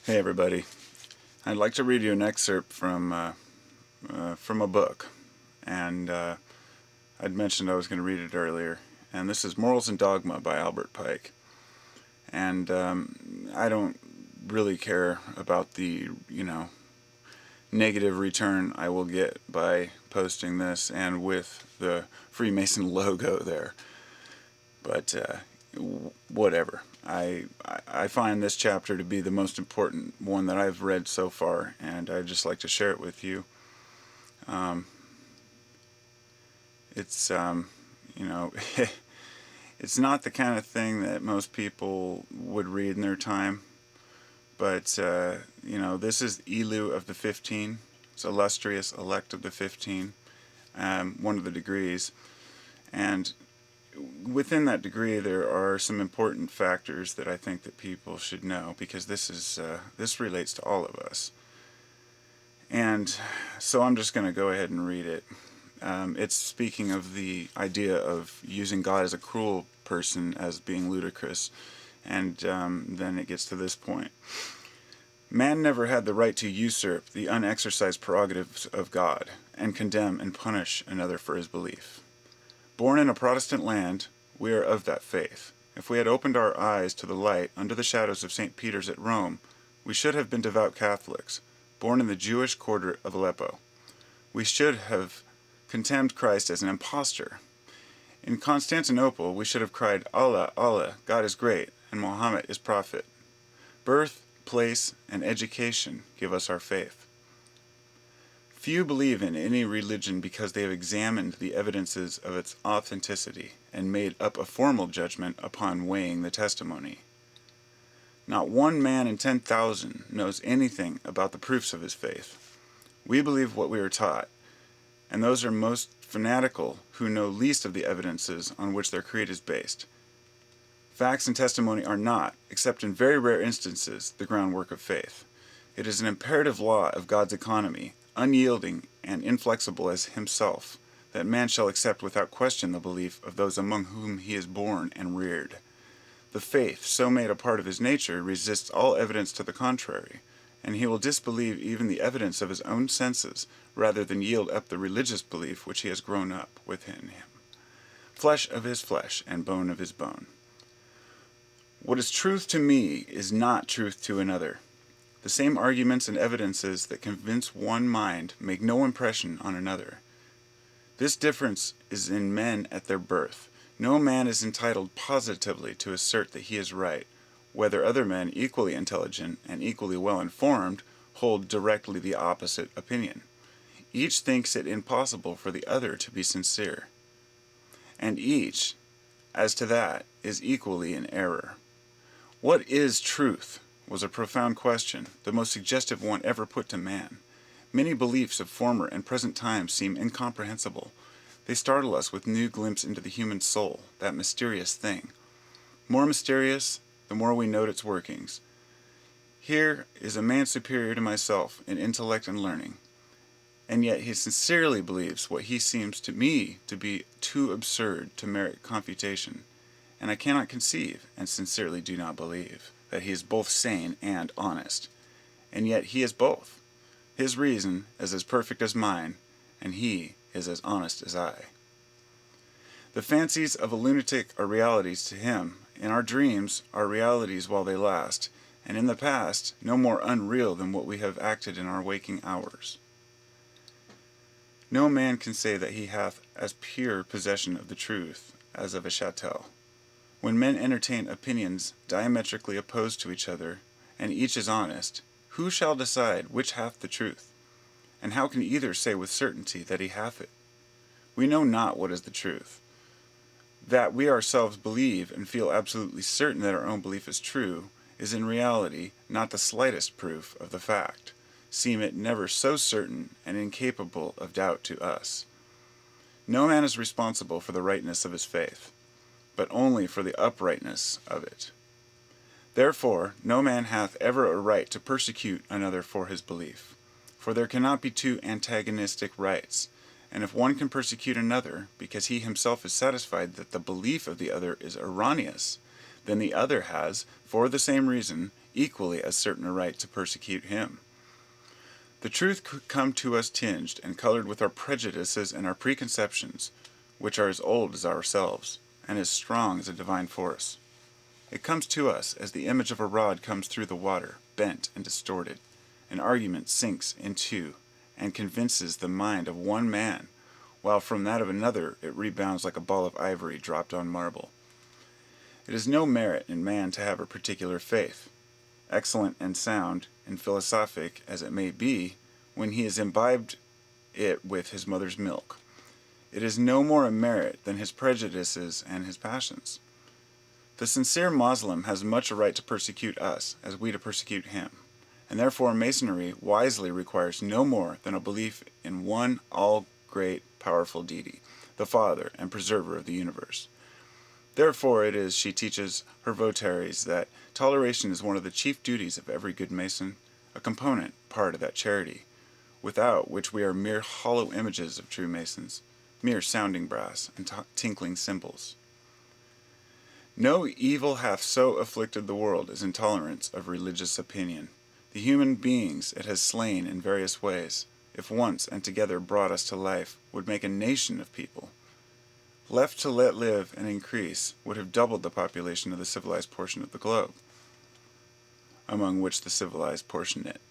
Hey everybody, I'd like to read you an excerpt from a book, and I'd mentioned I was going to read it earlier, and this is Morals and Dogma by Albert Pike. And I don't really care about the, negative return I will get by posting this and with the Freemason logo there, but whatever. I find this chapter to be the most important one that I've read so far, and I'd just like to share it with you. It's it's not the kind of thing that most people would read in their time, but this is Elu of the 15. It's illustrious elect of the 15, one of the degrees, and within that degree there are some important factors that I think that people should know, because this relates to all of us. And so I'm just going to go ahead and read it. It's speaking of the idea of using God as a cruel person as being ludicrous, and then it gets to this point. Man never had the right to usurp the unexercised prerogatives of God and condemn and punish another for his belief. Born in a Protestant land, we are of that faith. If we had opened our eyes to the light under the shadows of St. Peter's at Rome, we should have been devout Catholics, born in the Jewish quarter of Aleppo. We should have contemned Christ as an impostor. In Constantinople, we should have cried, Allah, Allah, God is great, and Muhammad is prophet. Birth, place, and education give us our faith. Few believe in any religion because they have examined the evidences of its authenticity and made up a formal judgment upon weighing the testimony. Not one man in 10,000 knows anything about the proofs of his faith. We believe what we are taught, and those are most fanatical who know least of the evidences on which their creed is based. Facts and testimony are not, except in very rare instances, the groundwork of faith. It is an imperative law of God's economy, unyielding and inflexible as himself, that man shall accept without question the belief of those among whom he is born and reared. The faith, so made a part of his nature, resists all evidence to the contrary, and he will disbelieve even the evidence of his own senses, rather than yield up the religious belief which he has grown up within him. Flesh of his flesh, and bone of his bone. What is truth to me is not truth to another. The same arguments and evidences that convince one mind make no impression on another. This difference is in men at their birth. No man is entitled positively to assert that he is right, whether other men, equally intelligent and equally well informed, hold directly the opposite opinion. Each thinks it impossible for the other to be sincere, and each, as to that, is equally in error. What is truth? Was a profound question, the most suggestive one ever put to man. Many beliefs of former and present times seem incomprehensible. They startle us with new glimpse into the human soul, that mysterious thing. More mysterious, the more we note its workings. Here is a man superior to myself in intellect and learning, and yet he sincerely believes what he seems to me to be too absurd to merit confutation, and I cannot conceive, and sincerely do not believe, that he is both sane and honest. And yet he is both. His reason is as perfect as mine, and he is as honest as I. The fancies of a lunatic are realities to him, and our dreams are realities while they last, and in the past no more unreal than what we have acted in our waking hours. No man can say that he hath as pure possession of the truth as of a châtel. When men entertain opinions diametrically opposed to each other, and each is honest, who shall decide which hath the truth? And how can either say with certainty that he hath it? We know not what is the truth. That we ourselves believe and feel absolutely certain that our own belief is true is in reality not the slightest proof of the fact, seem it never so certain and incapable of doubt to us. No man is responsible for the rightness of his faith, but only for the uprightness of it. Therefore, no man hath ever a right to persecute another for his belief, for there cannot be two antagonistic rights, and if one can persecute another because he himself is satisfied that the belief of the other is erroneous, then the other has, for the same reason, equally as certain a right to persecute him. The truth could come to us tinged and colored with our prejudices and our preconceptions, which are as old as ourselves, and as strong as a divine force. It comes to us as the image of a rod comes through the water, bent and distorted. An argument sinks into and convinces the mind of one man, while from that of another it rebounds like a ball of ivory dropped on marble. It is no merit in man to have a particular faith, excellent and sound and philosophic as it may be, when he has imbibed it with his mother's milk. It is no more a merit than his prejudices and his passions. The sincere Moslem has much a right to persecute us, as we to persecute him, and therefore Masonry wisely requires no more than a belief in one all-great, powerful deity, the Father and Preserver of the universe. Therefore it is she teaches her votaries that toleration is one of the chief duties of every good Mason, a component part of that charity, without which we are mere hollow images of true Masons, mere sounding brass and tinkling cymbals. No evil hath so afflicted the world as intolerance of religious opinion. The human beings it has slain in various ways, if once and together brought us to life, would make a nation of people. Left to let live and increase, would have doubled the population of the civilized portion of the globe, among which the civilized portion it.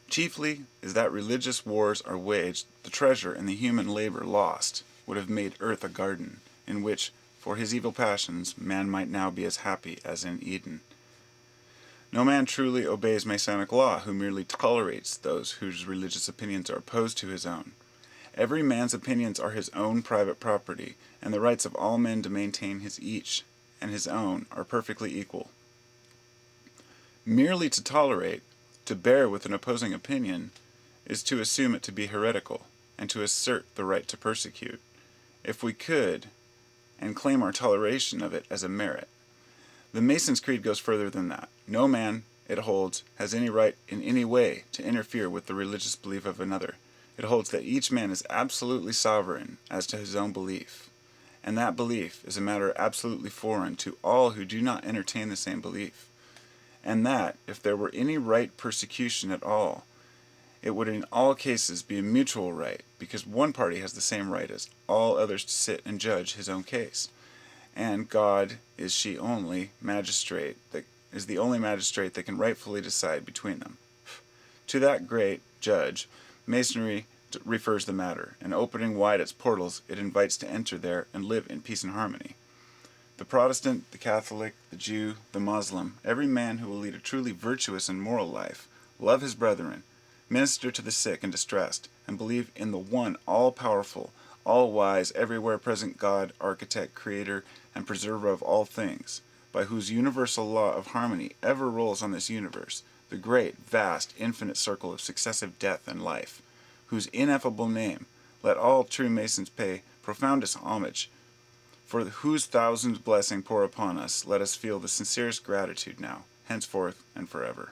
Chiefly is that religious wars are waged, the treasure and the human labor lost, would have made earth a garden, in which, for his evil passions, man might now be as happy as in Eden. No man truly obeys Masonic law who merely tolerates those whose religious opinions are opposed to his own. Every man's opinions are his own private property, and the rights of all men to maintain his each and his own are perfectly equal. Merely to tolerate, to bear with an opposing opinion, is to assume it to be heretical, and to assert the right to persecute, if we could, and claim our toleration of it as a merit. The Mason's creed goes further than that. No man, it holds, has any right in any way to interfere with the religious belief of another. It holds that each man is absolutely sovereign as to his own belief, and that belief is a matter absolutely foreign to all who do not entertain the same belief, and that, if there were any right persecution at all, it would in all cases be a mutual right, because one party has the same right as all others to sit and judge his own case, and God is the only magistrate that can rightfully decide between them. To that great judge, Masonry refers the matter, and opening wide its portals, it invites to enter there and live in peace and harmony. The Protestant, the Catholic, the Jew, the Moslem, every man who will lead a truly virtuous and moral life, love his brethren, minister to the sick and distressed, and believe in the one all-powerful, all-wise, everywhere present God, architect, creator, and preserver of all things, by whose universal law of harmony ever rolls on this universe, the great, vast, infinite circle of successive death and life, whose ineffable name let all true Masons pay profoundest homage, for whose thousand blessings pour upon us, let us feel the sincerest gratitude now, henceforth, and forever.